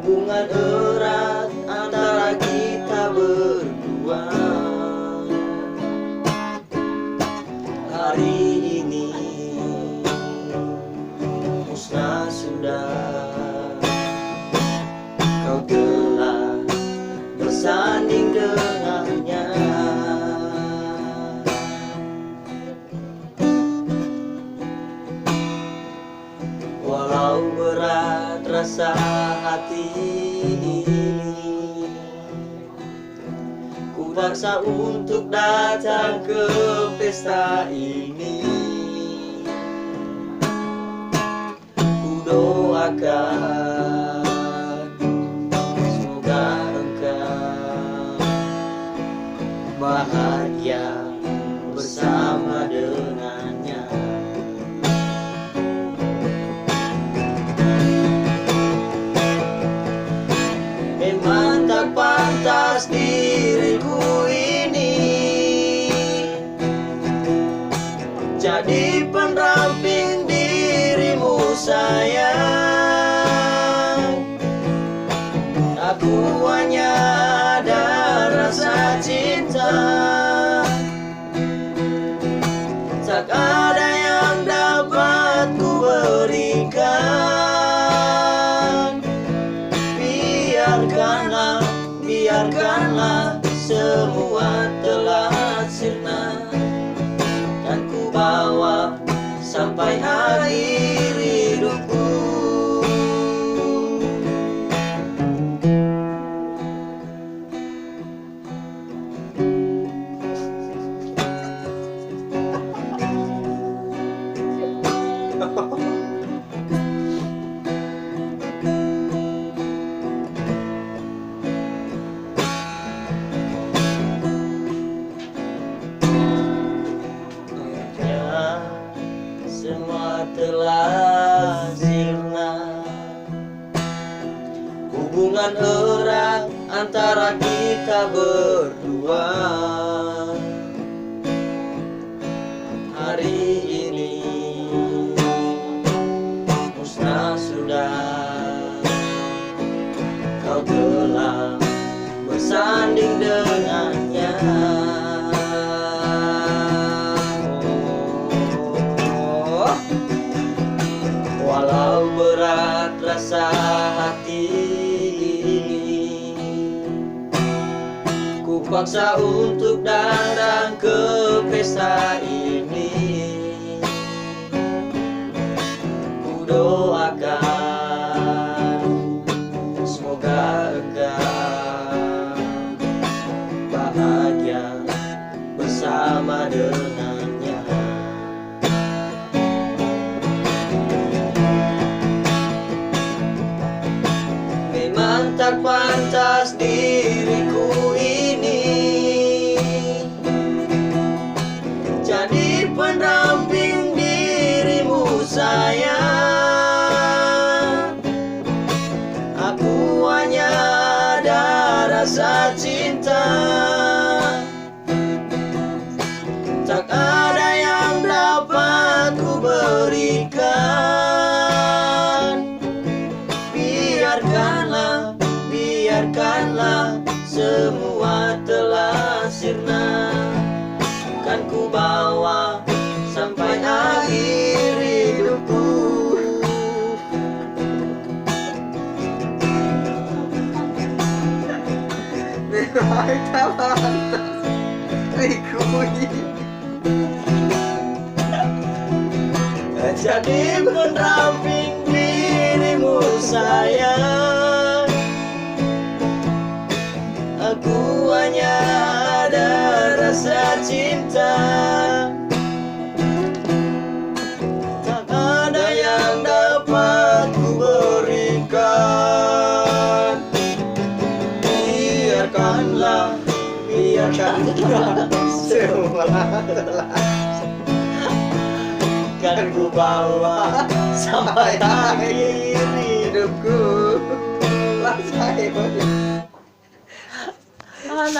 hubungan erat antara kita berdua. Hari ini musnah sudah, kau telah bersanding dengannya. Walau berat rasa hati ini, ku paksa untuk datang ke pesta ini. Ku doakan semoga engkau bahagia bersama dengannya. Memang tak pantas diriku ini jadi pendamping dirimu sayang. Aku hanya ada rasa cinta, tak ada yang dapat ku berikan. Biarkanlah semua telah sirna, dan ku bawa sampai akhir hidupku. Semua telah sirna, hubungan erat antara kita berdua. Hari ini musnah sudah, kau telah bersanding dengannya. Walau berat rasa hati ini, ku paksa untuk datang ke pesta ini. Ku doakan semoga engkau bahagia bersama dengannya. Memang tak pantas diriku ini jadi pendamping dirimu sayang. Aku hanya ada rasa cinta, tak ada yang dapat ku berikan. Biarkanlah semua telah sirna, kan ku bawa sampai akhir hidupku. Memang tak pantas diriku ini jadi pendamping dirimu sayang. Aku hanya ada rasa cinta, tak ada yang dapat ku berikan. Biarkanlah semua telah kan ku bawa sampai akhir hidupku. Lah saya